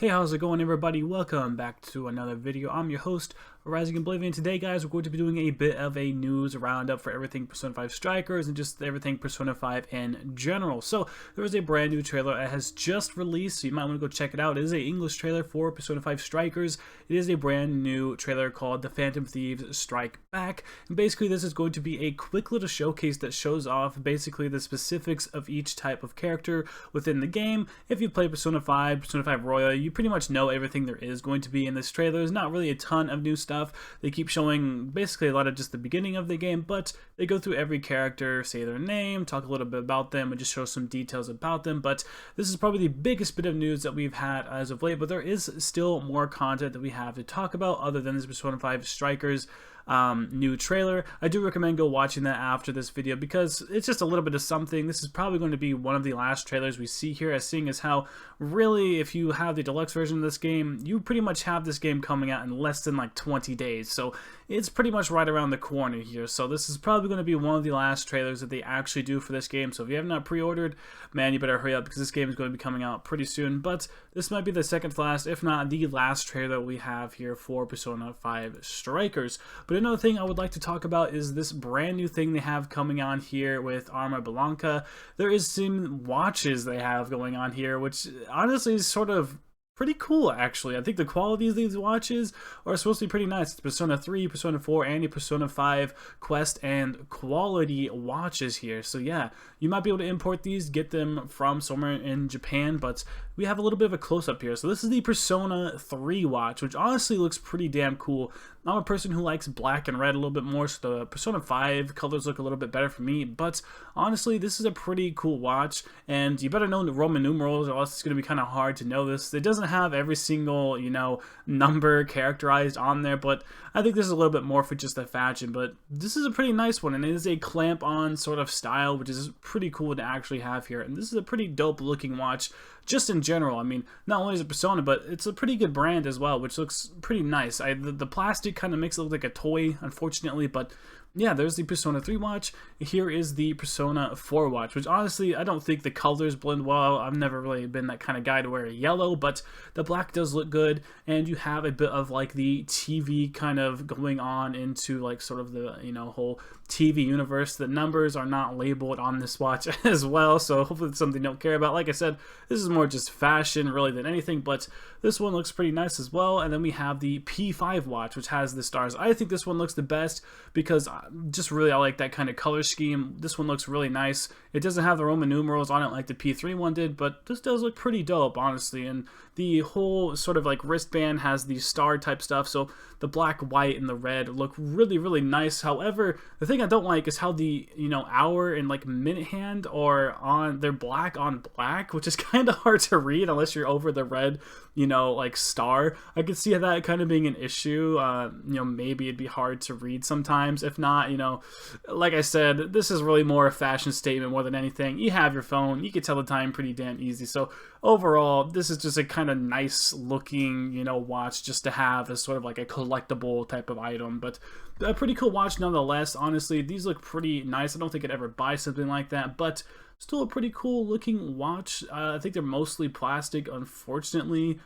Hey, how's it going, everybody? Welcome back to another video. I'm your host, Rising Oblivion. Today, guys, we're going to be doing a bit of a news roundup for everything Persona 5 Strikers and just everything Persona 5 in general. So, there is a brand new trailer that has just released, so you might want to go check it out. It is an English trailer for Persona 5 Strikers. It is a brand new trailer called The Phantom Thieves Strike Back. And basically, this is going to be a quick little showcase that shows off basically the specifics of each type of character within the game. If you play Persona 5 Royal, you pretty much know everything there is going to be in this trailer. There's not really a ton of new stuff. They keep showing basically a lot of just the beginning of the game, but they go through every character, say their name, talk a little bit about them, and just show some details about them. But this is probably the biggest bit of news that we've had as of late, but there is still more content that we have to talk about other than this Persona 5 Strikers new trailer. I do recommend go watching that after this video because it's just a little bit of something. This is probably going to be one of the last trailers we see here, as seeing as how really, if you have the deluxe version of this game, you pretty much have this game coming out in less than like 20 days. So it's pretty much right around the corner here. So this is probably going to be one of the last trailers that they actually do for this game. So if you have not pre-ordered, man, you better hurry up because this game is going to be coming out pretty soon. But this might be the second to last, if not the last trailer we have here for Persona 5 Strikers. But another thing I would like to talk about is this brand new thing they have coming on here with Arma Blanca. There is some watches they have going on here, which honestly is sort of pretty cool, actually. I think the quality of these watches are supposed to be pretty nice. It's Persona 3, Persona 4, and Persona 5 quest and quality watches here. So yeah, you might be able to import these, get them from somewhere in Japan, but we have a little bit of a close-up here. So this is the Persona 3 watch, which honestly looks pretty damn cool. I'm a person who likes black and red a little bit more, so the Persona 5 colors look a little bit better for me, but honestly, this is a pretty cool watch, and you better know the Roman numerals, or else it's going to be kind of hard to know this. It doesn't have every single, number characterized on there, but I think this is a little bit more for just the fashion, but this is a pretty nice one, and it is a clamp-on sort of style, which is pretty cool to actually have here, and this is a pretty dope-looking watch, just in general. I mean, not only is it Persona, but it's a pretty good brand as well, which looks pretty nice. The plastic kind of makes it look like a toy, unfortunately, but yeah, there's the Persona 3 watch. Here is the Persona 4 watch, which honestly, I don't think the colors blend well. I've never really been that kind of guy to wear yellow, but the black does look good, and you have a bit of like the TV kind of going on into like sort of the, whole TV universe. The numbers are not labeled on this watch as well, so hopefully it's something you don't care about. Like I said, this is more just fashion really than anything, but this one looks pretty nice as well. And then we have the P5 watch, which has the stars. I think this one looks the best because just really I like that kind of color scheme. This one looks really nice. It doesn't have the Roman numerals on it like the P3 one did, but this does look pretty dope, honestly. And the whole sort of like wristband has the star type stuff, so the black, white, and the red look really, really nice. However, the thing I don't like is how the, hour and like minute hand are on, they're black on black, which is kind of hard to read unless you're over the red, like star. I could see that kind of being an issue. Maybe it'd be hard to read sometimes. If not, like I said, this is really more a fashion statement more than anything. You have your phone, you can tell the time pretty damn easy. So overall, this is just a kind of nice looking, watch just to have as sort of like a collectible type of item, but a pretty cool watch nonetheless. Honestly, these look pretty nice. I don't think I'd ever buy something like that, but still a pretty cool looking watch. I think they're mostly plastic, unfortunately.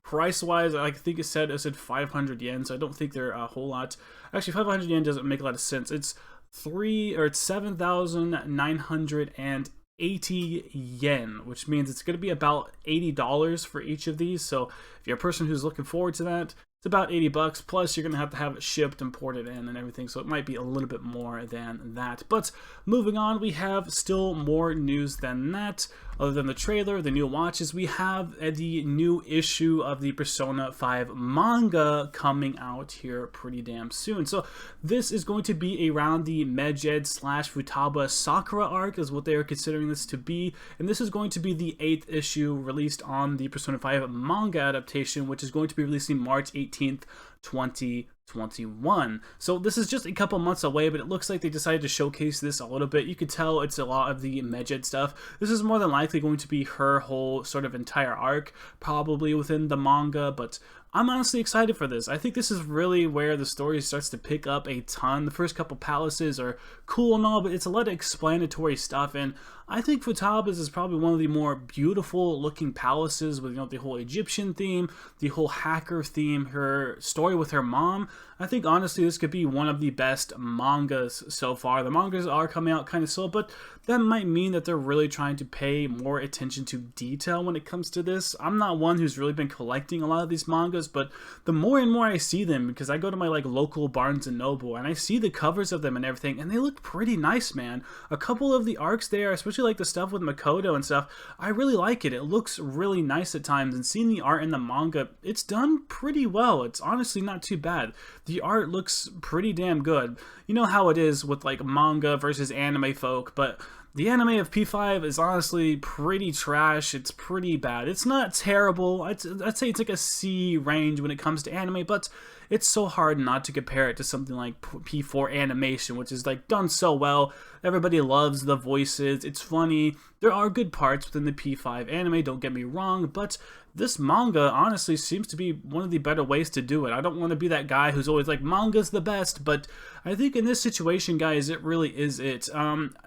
Price wise, I think it said 500 yen, so I don't think they're a whole lot. Actually, 500 yen doesn't make a lot of sense. It's 7,980 yen, which means it's going to be about $80 for each of these. So if you're a person who's looking forward to that, it's about 80 bucks, plus you're going to have it shipped, imported in, and everything, so it might be a little bit more than that. But moving on, we have still more news than that. Other than the trailer, the new watches, we have the new issue of the Persona 5 manga coming out here pretty damn soon. So this is going to be around the Medjed / Futaba Sakura arc is what they are considering this to be, and this is going to be the 8th issue released on the Persona 5 manga adaptation, which is going to be releasing March 18th, 2021. So this is just a couple months away, but it looks like they decided to showcase this a little bit. You could tell it's a lot of the Medjed stuff. This is more than likely going to be her whole sort of entire arc, probably within the manga, but I'm honestly excited for this. I think this is really where the story starts to pick up a ton. The first couple palaces are cool and all, but it's a lot of explanatory stuff, and I think Futaba's is probably one of the more beautiful looking palaces with, the whole Egyptian theme, the whole hacker theme, her story with her mom. I think honestly this could be one of the best mangas so far. The mangas are coming out kind of slow, but that might mean that they're really trying to pay more attention to detail when it comes to this. I'm not one who's really been collecting a lot of these mangas, but the more and more I see them, because I go to my local Barnes & Noble and I see the covers of them and everything, and they look pretty nice, man. A couple of the arcs there, especially the stuff with Makoto and stuff, I really like it. It looks really nice at times, and seeing the art in the manga, it's done pretty well. It's honestly not too bad. The art looks pretty damn good. You know how it is with manga versus anime folk, but the anime of P5 is honestly pretty trash. It's pretty bad. It's not terrible. I'd say it's a C range when it comes to anime, but it's so hard not to compare it to something like P4 animation, which is done so well. Everybody loves the voices. It's funny. There are good parts within the P5 anime, don't get me wrong, but this manga honestly seems to be one of the better ways to do it. I don't want to be that guy who's always manga's the best, but I think in this situation, guys, it really is it.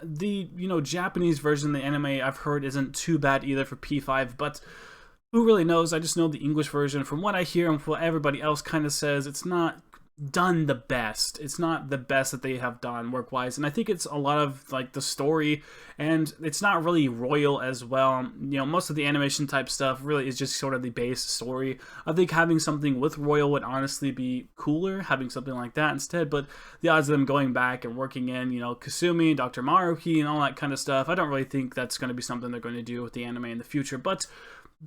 The Japanese version of the anime I've heard isn't too bad either for P5, but who really knows? I just know the English version. From what I hear and what everybody else kind of says, it's not done the best. It's not the best that they have done work-wise, and I think it's a lot of the story, and it's not really royal as well. Most of the animation type stuff really is just sort of the base story. I think having something with royal would honestly be cooler, having something like that instead, but the odds of them going back and working in, Kasumi, Dr. Maruki, and all that kind of stuff, I don't really think that's going to be something they're going to do with the anime in the future, but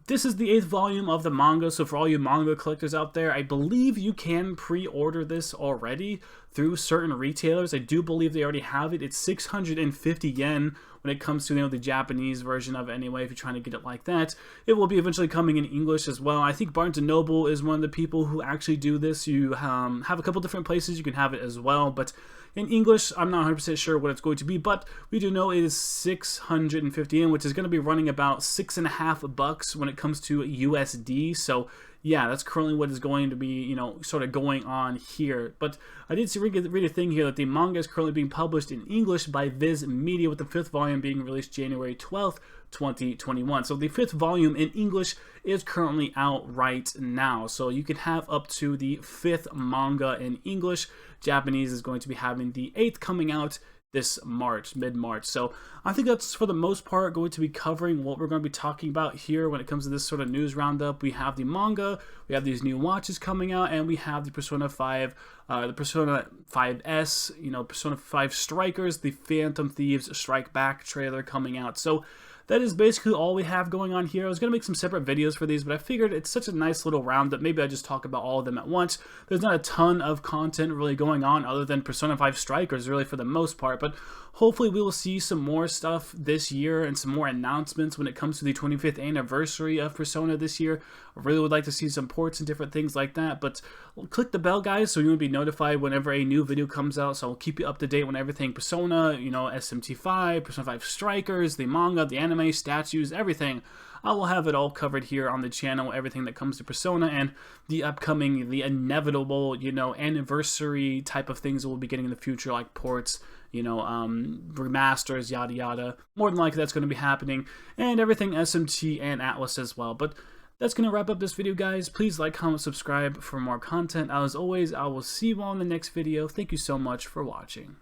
this is the 8th volume of the manga, so for all you manga collectors out there, I believe you can pre-order this already through certain retailers. I do believe they already have it. It's 650 yen when it comes to the Japanese version of it anyway, if you're trying to get it like that. It will be eventually coming in English as well. I think Barnes & Noble is one of the people who actually do this. You have a couple different places you can have it as well, but in English, I'm not 100% sure what it's going to be, but we do know it is 650 yen, which is going to be running about $6.50 when it comes to USD. So yeah, that's currently what is going to be, sort of going on here. But I did read a thing here that the manga is currently being published in English by Viz Media, with the 5th volume being released January 12th, 2021. So the 5th volume in English is currently out right now. So you can have up to the 5th manga in English. Japanese is going to be having the 8th coming out this March, mid-March. So I think that's for the most part going to be covering what we're going to be talking about here when it comes to this sort of news roundup. We have the manga, we have these new watches coming out, and we have the Persona 5, the Persona 5S, Persona 5 Strikers, the Phantom Thieves Strike Back trailer coming out. So that is basically all we have going on here. I was going to make some separate videos for these, but I figured it's such a nice little roundup. Maybe I just talk about all of them at once. There's not a ton of content really going on other than Persona 5 Strikers, really, for the most part, but hopefully we will see some more stuff this year and some more announcements when it comes to the 25th anniversary of Persona this year. I really would like to see some ports and different things like that, but click the bell, guys, so you will be notified whenever a new video comes out. So I'll keep you up to date on everything Persona, SMT5, Persona 5 Strikers, the manga, the anime, statues, everything. I will have it all covered here on the channel, everything that comes to Persona and the upcoming, the inevitable, anniversary type of things that we'll be getting in the future, like ports, remasters, yada yada. More than likely that's going to be happening, and everything SMT and Atlas as well. But that's going to wrap up this video, guys. Please like, comment, subscribe for more content. As always, I will see you all in the next video. Thank you so much for watching.